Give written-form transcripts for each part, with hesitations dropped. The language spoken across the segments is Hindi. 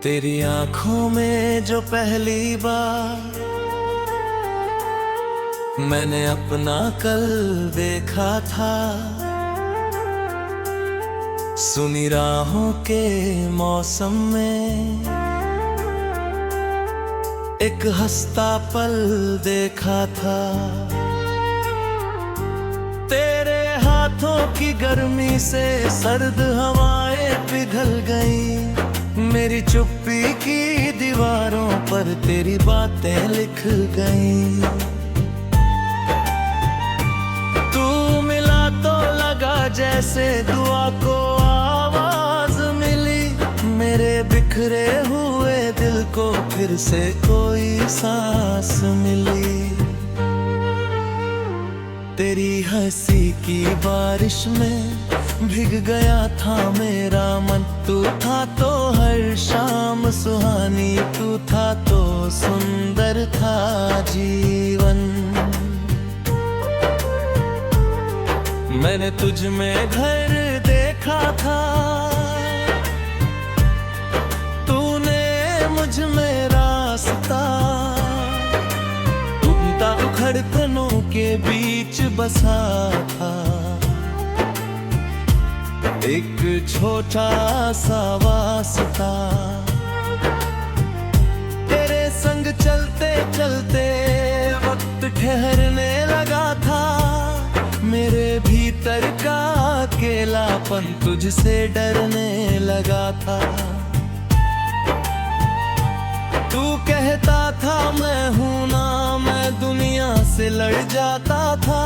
तेरी आंखों में जो पहली बार मैंने अपना कल देखा था, सुनी राहों के मौसम में एक हंसता पल देखा था। तेरे हाथों की गर्मी से सर्द हवाएं पिघल गईं, मेरी चुप्पी की दीवारों पर तेरी बातें लिख गईं। तू मिला तो लगा जैसे दुआ को आवाज मिली, मेरे बिखरे हुए दिल को फिर से कोई सांस मिली। तेरी हंसी की बारिश में भीग गया था मेरा मन, तू था तो हर शाम सुहानी, तू था तो सुंदर था जीवन। मैंने तुझ में घर देखा था, तूने मुझ में रास्ता, टूटा धड़कनों के बीच बसा था एक छोटा सा वास्ता। तेरे संग चलते चलते वक्त ठहरने लगा था, मेरे भीतर का अकेलापन तुझसे डरने लगा था। तू कहता था मैं हूं ना, मैं दुनिया से लड़ जाता था,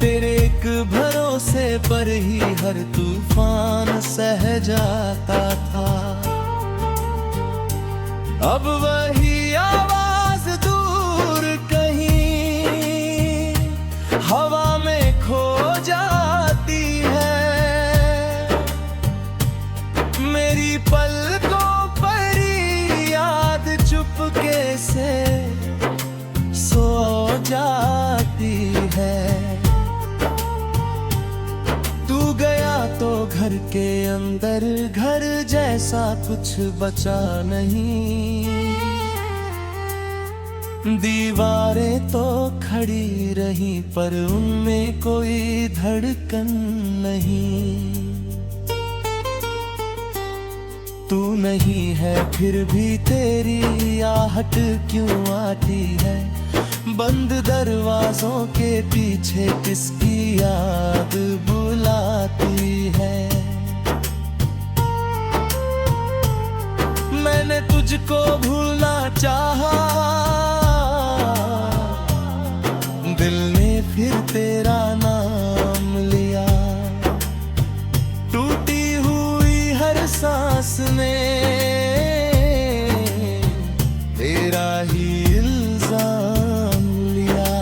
तेरे एक भरोसे पर ही हर तूफान सह जाता था। अब वही आवाज दूर कहीं हवा में खो जाती है, मेरी पलकों पर याद चुपके से सो जाती है। तो घर के अंदर घर जैसा कुछ बचा नहीं, दीवारें तो खड़ी रही पर उनमें कोई धड़कन नहीं। तू नहीं है फिर भी तेरी आहट क्यों आती है, बंद दरवाजों के पीछे किसकी याद बुलाती है। मैंने तुझको भूलना चाहा, दिल ने फिर तेरा नाम लिया, टूटी हुई हर सांस ने तेरा ही इल्जाम लिया।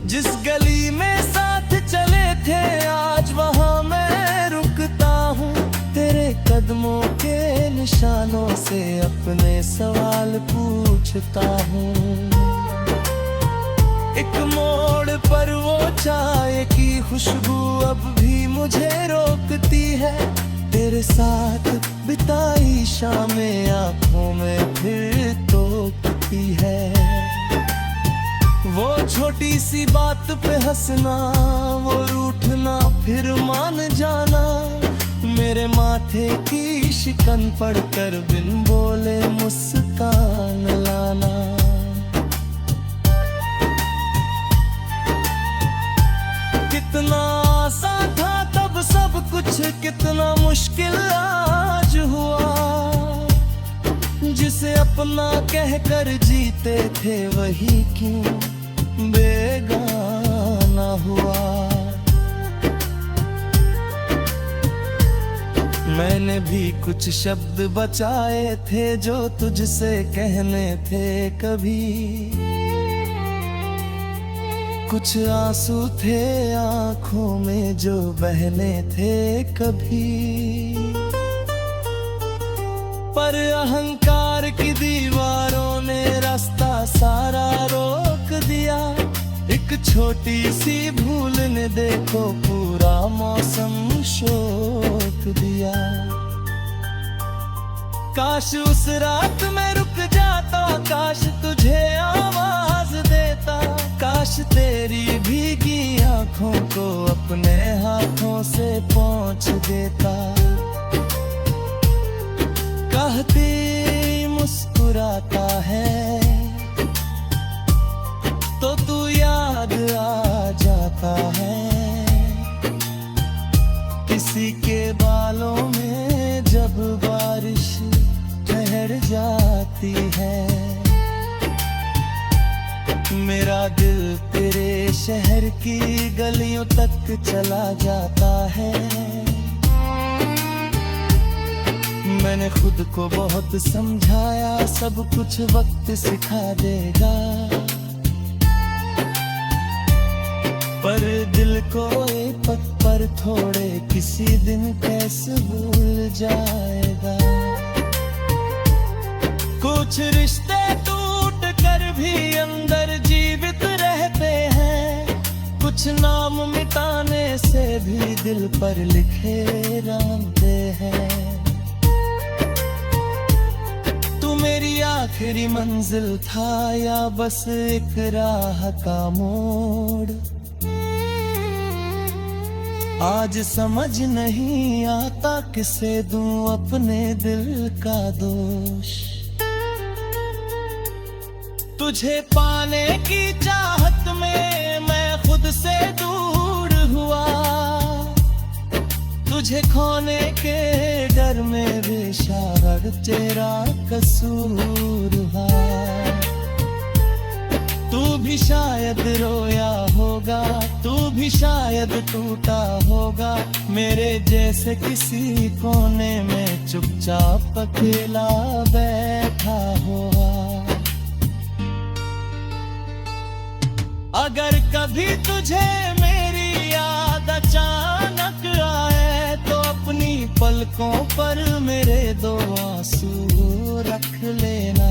जिस गली में साथ चले थे आज वहां मैं रुकता हूँ, तेरे कदमों के निशानों से अपने सवाल पूछता हूँ। एक मोड़ पर वो चाय की खुशबू अब भी मुझे रोकती है, तेरे साथ बिताई शामें आंखों में फिर तोपती है। वो छोटी सी बात पे हंसना, वो रूठना फिर मान जाना, मेरे माथे की शिकन पड़कर बिन बोले मुस्कान लाना। कितना आसान था तब सब कुछ, कितना मुश्किल आज हुआ, जिसे अपना कहकर जीते थे वही क्यों बेगाना हुआ। मैंने भी कुछ शब्द बचाए थे जो तुझसे कहने थे कभी, कुछ आंसू थे आंखों में जो बहने थे कभी, पर अहंकार की दीवारों ने रास्ता सारा रोक दिया। एक छोटी सी भूल ने देखो पूरा मौसम शोक दिया। काश उस रात में रुक जाता, काश तुझे आवाज देता, काश तेरी भीगी आंखों को अपने हाथों से पोंछ देता। कहती मुस्कुराता है तो तू याद आ जाता है, किसी के बालों में जब बारिश ठहर जाती है। मेरा दिल तेरे शहर की गलियों तक चला जाता है। मैंने खुद को बहुत समझाया, सब कुछ वक्त सिखा देगा, पर दिल को एक पथ पर थोड़े किसी दिन कैसे भूल जाएगा। कुछ रिश्ते टूट कर भी अंदर जीवित रहते हैं, कुछ नाम मिटाने से भी दिल पर लिखे रहते हैं। तू मेरी आखिरी मंजिल था या बस एक राह का मोड़, आज समझ नहीं आता किसे दूं अपने दिल का दोष। तुझे पाने की चाहत में मैं खुद से दूर हुआ, तुझे खोने के डर में भी शायद तेरा कसूर हुआ। तू भी शायद रोया होगा, तू भी शायद टूटा होगा, मेरे जैसे किसी कोने में चुपचाप अकेला बैठा होगा। अगर कभी तुझे मेरी याद अचानक आए तो अपनी पलकों पर मेरे दो आंसू रख लेना।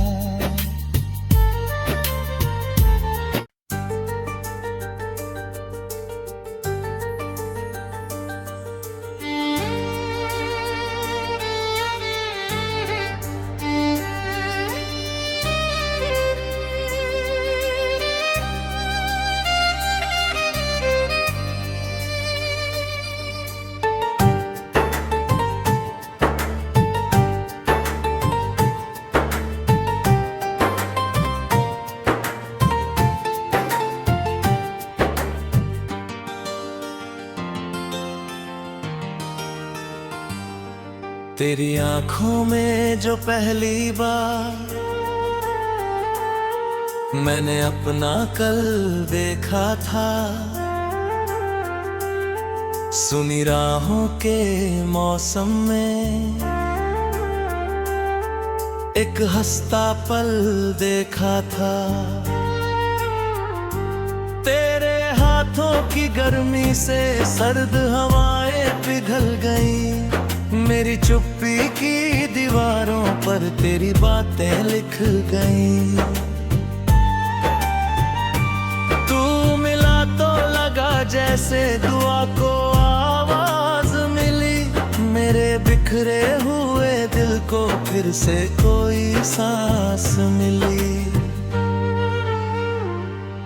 तेरी आंखों में जो पहली बार मैंने अपना कल देखा था, सुनी राहों के मौसम में एक हंसता पल देखा था। तेरे हाथों की गर्मी से सर्द हवाएं पिघल गईं, मेरी चुप्पी की दीवारों पर तेरी बातें लिख गईं। तू मिला तो लगा जैसे दुआ को आवाज मिली, मेरे बिखरे हुए दिल को फिर से कोई सांस मिली।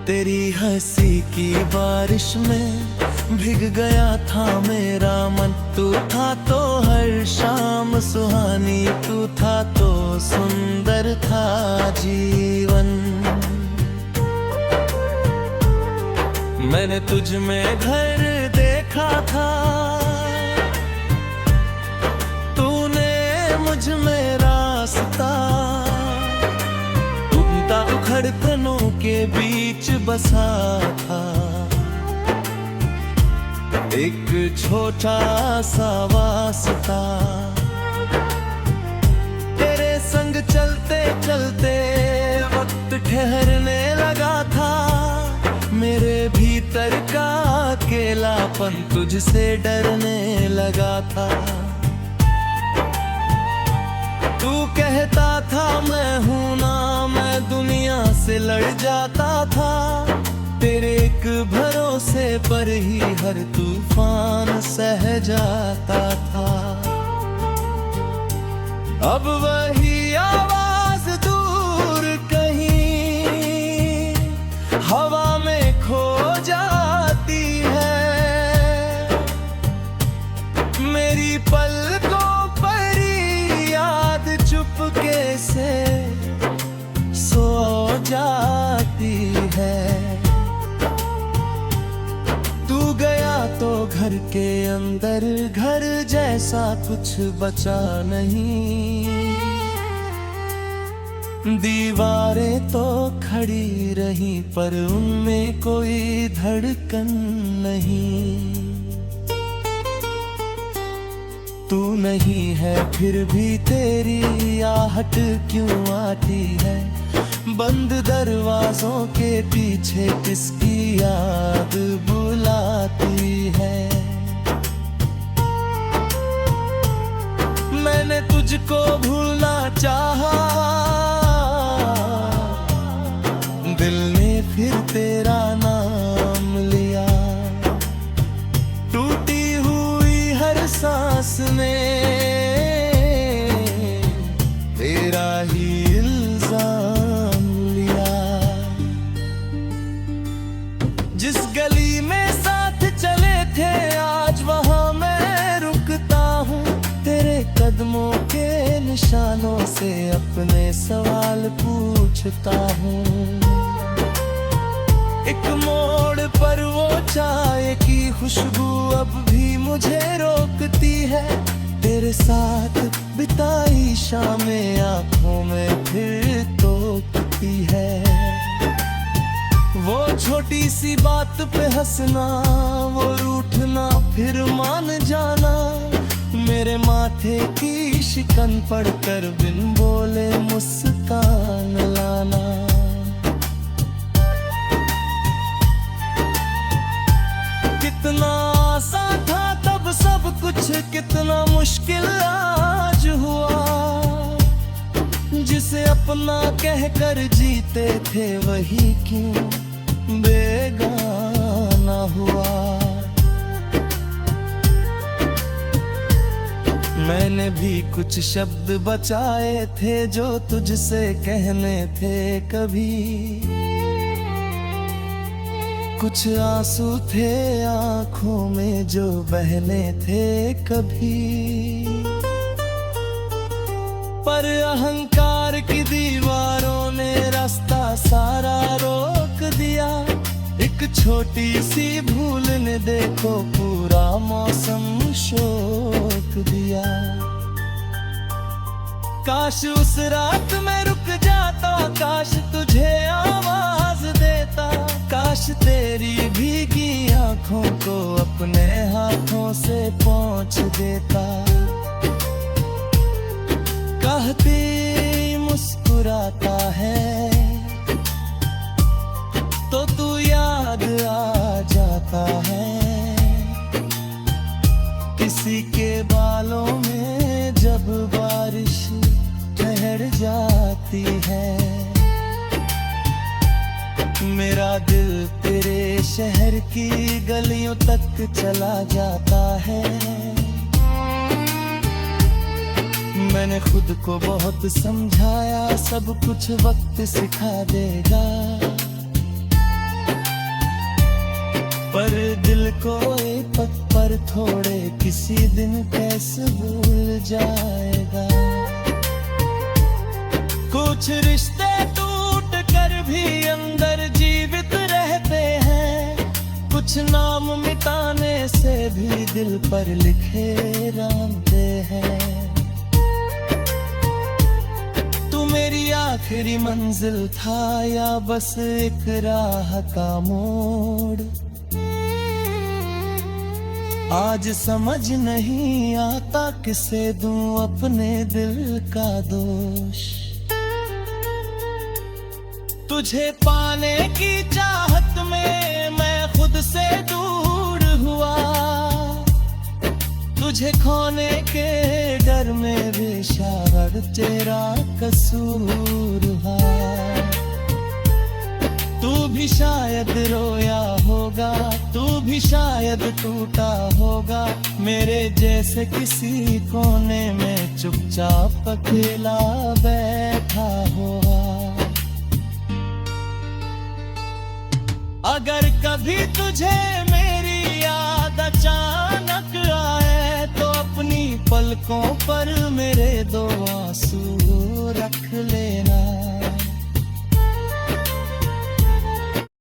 तेरी हंसी की बारिश में भीग गया था मेरा मन, तू था तो हर शाम सुहानी, तू था तो सुंदर था जीवन। मैंने तुझ में घर देखा था, तूने मुझ में रास्ता, टूटा उखड़ तनों के बीच बसा था, एक छोटा सा वास्ता। तेरे संग चलते चलते वक्त ठहरने लगा था, मेरे भीतर का अकेलापन तुझसे डरने लगा था। तू कहता था मैं हूं ना, मैं दुनिया से लड़ जाता था, तेरे एक भरोसे पर ही हर तूफान सह जाता था। अब वही आवाज दूर कहीं हवा में खो जाती है। मेरी पलकों पर याद चुपके से सो जाती है। तू गया तो घर के अंदर घर जैसा कुछ बचा नहीं। दीवारें तो खड़ी रही पर उनमें कोई धड़कन नहीं। तू नहीं है फिर भी तेरी आहट क्यों आती है। बंद दरवाजों के पीछे किसकी याद बुलाती है। मैंने तुझको भूलना चाहा, दिल ने फिर तेरा नाम लिया। टूटी हुई हर सांस में तेरा ही इल्जाम लिया। जिस गली में साथ चले थे आज वहां मैं रुकता हूँ। तेरे कदमों के निशानों से अपने सवाल पूछता हूँ। एक मोड़ पर वो चाय की खुशबू अब भी मुझे रोकती है। तेरे साथ बिताई शामें आंखों में फिर तोपती है। वो छोटी सी बात पे हंसना, वो रूठना फिर मान जाना। मेरे माथे की शिकन पड़कर बिन बोले मुस्कान लाना। कितना आसान था तब सब कुछ, कितना मुश्किल आज हुआ। जिसे अपना कहकर जीते थे वही क्यों बेगाना हुआ। मैंने भी कुछ शब्द बचाए थे जो तुझसे कहने थे कभी। कुछ आंसू थे आंखों में जो बहने थे कभी। पर अहंकार की दीवारों ने रास्ता सारा रोक दिया। एक छोटी सी भूल ने देखो पूरा मौसम शोक दिया। काश उस रात में रुक जाता, काश तुझे आवाज देता। काश तेरी भीगी आंखों को अपने हाथों से पोंछ देता। कहती मुस्कुराता है तो तू याद आ जाता है। किसी के बालों में जब बारिश ठहर जाती है। मेरा दिल तेरे शहर की गलियों तक चला जाता है। मैंने खुद को बहुत समझाया सब कुछ वक्त सिखा देगा। पर दिल को एक पथ पर थोड़े किसी दिन कैसे भूल जाएगा। कुछ रिश्ते टूट कर भी अंदर जीवित रहते हैं। कुछ नाम मिटाने से भी दिल पर लिखे रहते हैं। तू मेरी आखिरी मंजिल था या बस एक राह का मोड़। आज समझ नहीं आता किसे दूं अपने दिल का दोष। तुझे पाने की चाहत में मैं खुद से दूर हुआ। तुझे खोने के डर में भी शायद तेरा कसूर हुआ। तू भी शायद रोया होगा, तू भी शायद टूटा होगा, मेरे जैसे किसी कोने में चुपचाप अकेला बैठा होगा। अगर कभी तुझे मेरी याद अचानक आए तो अपनी पलकों पर मेरे दो आंसू रख लेना।